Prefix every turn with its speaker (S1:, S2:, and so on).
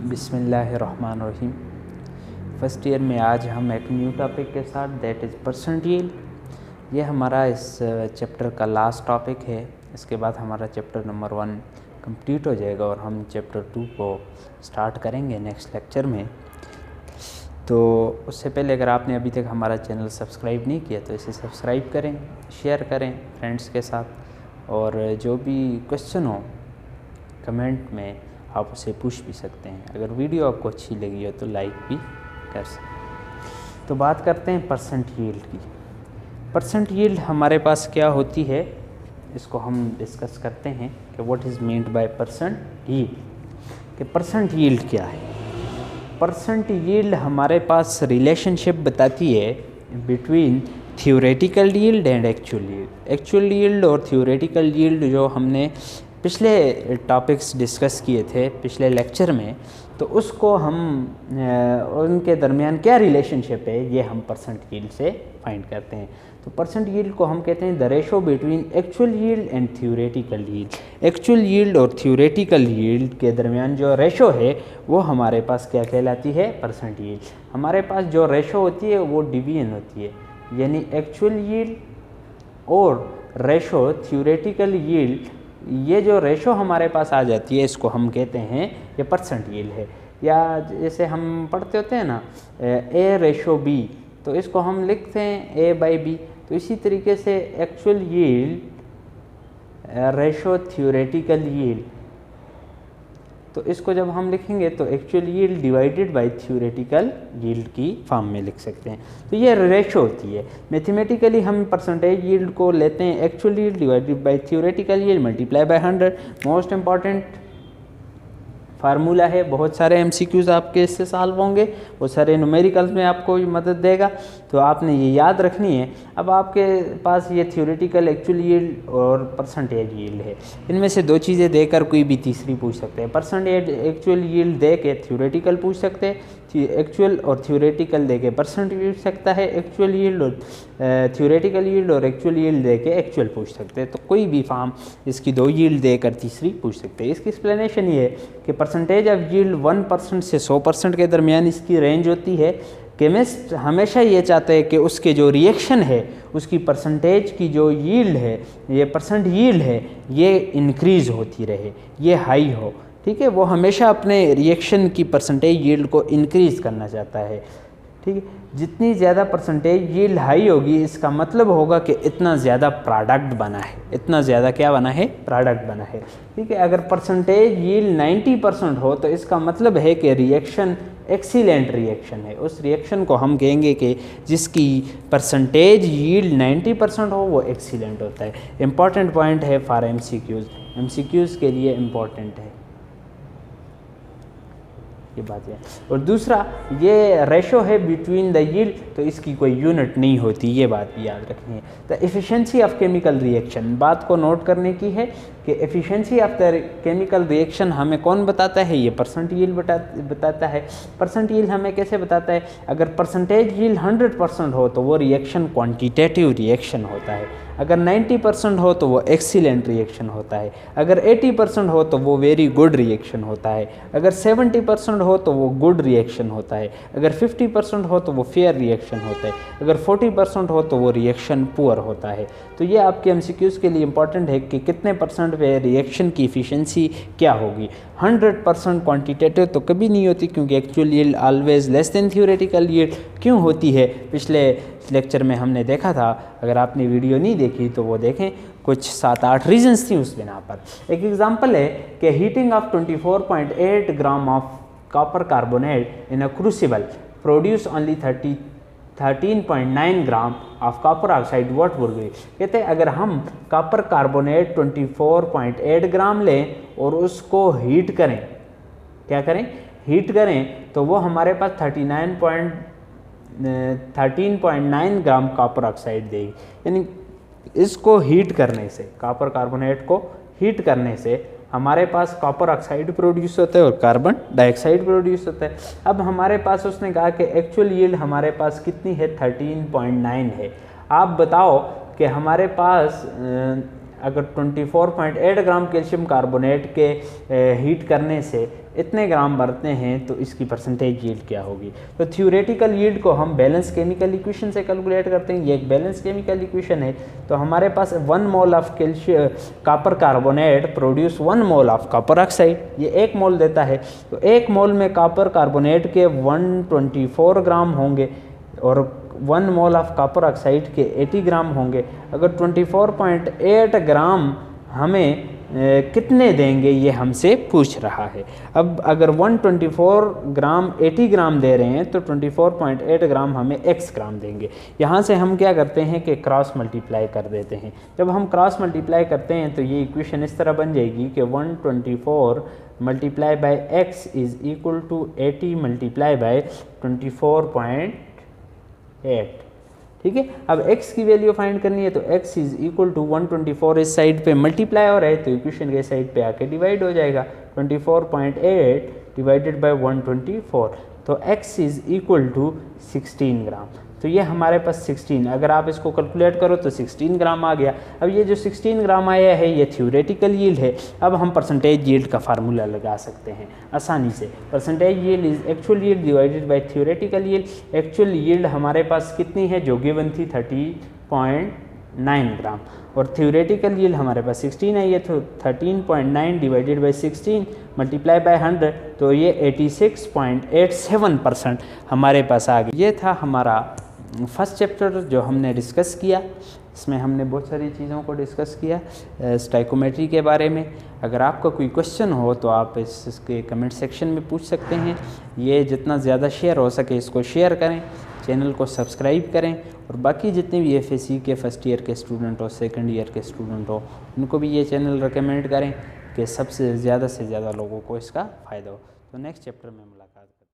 S1: बिस्मिल्लाहिर्रहमानिर्रहीम। First year में आज हम एक न्यू टॉपिक के साथ दैट इज़ परसेंट यील्ड। ये हमारा इस चैप्टर का लास्ट टॉपिक है। इसके बाद हमारा चैप्टर नंबर 1 कंप्लीट हो जाएगा और हम चैप्टर 2 को स्टार्ट करेंगे नेक्स्ट लेक्चर में। तो उससे पहले अगर आपने अभी तक हमारा चैनल सब्सक्राइब नहीं किया तो इसे सब्सक्राइब करें, शेयर करें फ्रेंड्स के साथ, और जो भी क्वेश्चन हो कमेंट में आप उसे पूछ भी सकते हैं। अगर वीडियो आपको अच्छी लगी हो तो लाइक भी कर सकते। तो बात करते हैं परसेंट यील्ड की। परसेंट यील्ड हमारे पास क्या होती है, इसको हम डिस्कस करते हैं कि what is meant by percent yield. कि परसेंट यील्ड क्या है। परसेंट यील्ड हमारे पास रिलेशनशिप बताती है between theoretical yield and actual yield. Actual yield और थ्योरेटिकल यील्ड जो हमने पिछले टॉपिक्स डिस्कस किए थे पिछले लेक्चर में, तो उसको हम उनके दरमियान क्या रिलेशनशिप है ये हम परसेंट यील्ड से फाइंड करते हैं। तो परसेंट यील्ड को हम कहते हैं the ratio between actual yield and theoretical yield. Actual yield और थ्योरेटिकल यील्ड के दरमियान जो रेशो है वो हमारे पास क्या कहलाती है, परसेंट यील्ड। हमारे पास जो रेशो होती है वो डिवीजन होती है, यानी एक्चुअल यील्ड और रेशो थ्योरेटिकल यील्ड, ये जो रेशो हमारे पास आ जाती है इसको हम कहते हैं ये परसेंट यील्ड है। या जैसे हम पढ़ते होते हैं ना ए रेशो बी, तो इसको हम लिखते हैं ए बाई बी। तो इसी तरीके से actual yield ratio theoretical yield, तो इसको जब हम लिखेंगे तो actual yield divided by theoretical yield की फॉर्म में लिख सकते हैं। तो ये रेशो होती है। मैथमेटिकली हम परसेंटेज यील्ड को लेते हैं actual yield divided by theoretical yield multiply by 100। Most important formula है, बहुत सारे एमसीक्यूज आपके इससे सॉल्व होंगे, बहुत सारे न्यूमेरिकल्स में आपको मदद देगा, तो आपने ये याद रखनी है। अब आपके पास ये थ्योरेटिकल एक्चुअल यील्ड और परसेंटेज यील्ड है, इनमें से दो चीज़ें देकर कोई भी तीसरी पूछ सकते हैं। परसेंटेज एक्चुअल यील्ड दे के थ्योरेटिकल पूछ सकते हैं, एक्चुअल और थ्योरेटिकल दे के परसेंट पूछ सकता है, एक्चुअल यील्ड और थ्योरेटिकल यील्ड और एक्चुअल यील्ड दे के एक्चुअल पूछ सकते हैं। तो कोई भी फॉर्म इसकी दो यील्ड देकर तीसरी पूछ सकते हैं। इसकी एक्सप्लेनेशन ये है कि परसेंटेज ऑफ यील्ड 1% से 100% के दरमियान इसकी रेंज होती है। केमिस्ट हमेशा ये चाहते हैं कि उसके जो रिएक्शन है उसकी परसेंटेज की जो यील्ड है, ये परसेंट यील्ड है, ये इंक्रीज होती रहे, ये हाई हो। ठीक है, वो हमेशा अपने रिएक्शन की परसेंटेज यील्ड को इंक्रीज करना चाहता है। ठीक है, जितनी ज़्यादा परसेंटेज यील्ड हाई होगी इसका मतलब होगा कि इतना ज़्यादा प्रोडक्ट बना है, इतना ज़्यादा क्या बना है, प्रोडक्ट बना है। ठीक है, अगर परसेंटेज यील्ड 90% हो तो इसका मतलब है कि रिएक्शन एक्सीलेंट रिएक्शन है। उस रिएक्शन को हम कहेंगे कि जिसकी परसेंटेज यील्ड 90% हो वो एक्सीलेंट होता है। इंपॉर्टेंट पॉइंट है फॉर एमसीक्यूज़ के लिए इम्पॉर्टेंट है ये बात है। और दूसरा, ये रेशो है बिटवीन द यील्ड, तो इसकी कोई यूनिट नहीं होती, ये बात भी याद रखनी है। The efficiency of chemical reaction, बात को नोट करने की है कि efficiency of the chemical reaction हमें कौन बताता है, ये परसेंट यील्ड बताता है। परसेंट यील्ड हमें कैसे बताता है, अगर परसेंटेज यील्ड 100% हो तो वो रिएक्शन क्वान्टिटेटिव रिएक्शन होता है, अगर 90% हो तो वो एक्सीलेंट रिएक्शन होता है, अगर 80% हो तो वो वेरी गुड रिएक्शन होता है, अगर 70% हो तो वो गुड रिएक्शन होता है, अगर 50% हो तो वो फेयर रिएक्शन होता है, अगर 40% हो तो वो रिएक्शन पुअर होता है। तो ये आपके एमसीक्यूज़ के लिए इंपॉर्टेंट है कि कितने परसेंट पे रिएक्शन की इफिशिएंसी क्या होगी। 100% क्वान्टिटेटिव तो कभी नहीं होती, क्योंकि actual yield always less than theoretical yield. क्यों होती है, पिछले लेक्चर में हमने देखा था, अगर आपने वीडियो नहीं देखी तो वो देखें, कुछ 7-8 रीजंस थी उस बिना पर। एक एग्जांपल है कि heating of 24.8 gram of copper carbonate in a crucible produce only 13.9 gram of copper oxide, what would be. कहते हैं अगर हम कॉपर कार्बोनेट 24.8 ग्राम लें और उसको हीट करें, क्या करें, हीट करें, तो वो हमारे पास 13.9 ग्राम कॉपर ऑक्साइड देगी। यानी इसको हीट करने से, कॉपर कार्बोनेट को हीट करने से हमारे पास कॉपर ऑक्साइड प्रोड्यूस होता है और कार्बन डाइऑक्साइड प्रोड्यूस होता है। अब हमारे पास उसने कहा कि एक्चुअल यील्ड हमारे पास कितनी है, 13.9 है। आप बताओ कि हमारे पास अगर 24.8 ग्राम कैल्शियम कार्बोनेट के हीट करने से इतने ग्राम भरते हैं तो इसकी परसेंटेज यील्ड क्या होगी। तो थ्योरेटिकल यील्ड को हम बैलेंस केमिकल इक्वेशन से कैलकुलेट करते हैं। ये एक बैलेंस केमिकल इक्वेशन है। तो हमारे पास 1 mole of copper carbonate produce 1 mole of copper oxide, ये 1 मोल देता है। तो 1 मोल में कॉपर कार्बोनेट के 124 ग्राम होंगे और 1 मोल ऑफ कॉपर ऑक्साइड के 80 ग्राम होंगे। अगर 24.8 ग्राम हमें कितने देंगे ये हमसे पूछ रहा है। अब अगर 124 ग्राम 80 ग्राम दे रहे हैं तो 24.8 ग्राम हमें x ग्राम देंगे। यहाँ से हम क्या करते हैं कि क्रॉस मल्टीप्लाई कर देते हैं। जब हम क्रॉस मल्टीप्लाई करते हैं तो ये इक्वेशन इस तरह बन जाएगी कि 124 multiply by x is equal to 80 multiply by 24.8। ठीक है, अब x की वैल्यू फाइंड करनी है तो x इज इक्वल टू 124 इस साइड पे मल्टीप्लाई हो रहा है तो इक्वेशन के साइड पे आके डिवाइड हो जाएगा। 24.8 डिवाइडेड बाय 124 तो x इज इक्वल टू 16 ग्राम। तो ये हमारे पास 16, अगर आप इसको कैलकुलेट करो तो 16 ग्राम आ गया। अब ये जो 16 ग्राम आया है ये थ्योरेटिकल यील्ड है। अब हम परसेंटेज यील्ड का फार्मूला लगा सकते हैं आसानी से। Percentage yield is actual yield divided by theoretical yield. Actual yield हमारे पास कितनी है जो गिवन थी 30.9 ग्राम और थ्योरेटिकल यील्ड हमारे पास 16 है। ये तो 13.9 डिवाइडेड बाई 16 मल्टीप्लाई बाय 100 तो ये 86.87% हमारे पास आ गया। ये था हमारा फर्स्ट चैप्टर जो हमने डिस्कस किया। इसमें हमने बहुत सारी चीज़ों को डिस्कस किया स्टाइकोमेट्री के बारे में। अगर आपका कोई क्वेश्चन हो तो आप इसके कमेंट सेक्शन में पूछ सकते हैं। ये जितना ज़्यादा शेयर हो सके इसको शेयर करें, चैनल को सब्सक्राइब करें और बाकी जितने भी FSC के फर्स्ट ईयर के स्टूडेंट हो, सेकंड ईयर के स्टूडेंट हो, उनको भी ये चैनल रिकमेंड करें कि सबसे ज़्यादा से ज़्यादा लोगों को इसका फ़ायदा हो। तो नेक्स्ट चैप्टर में मुलाकात करें।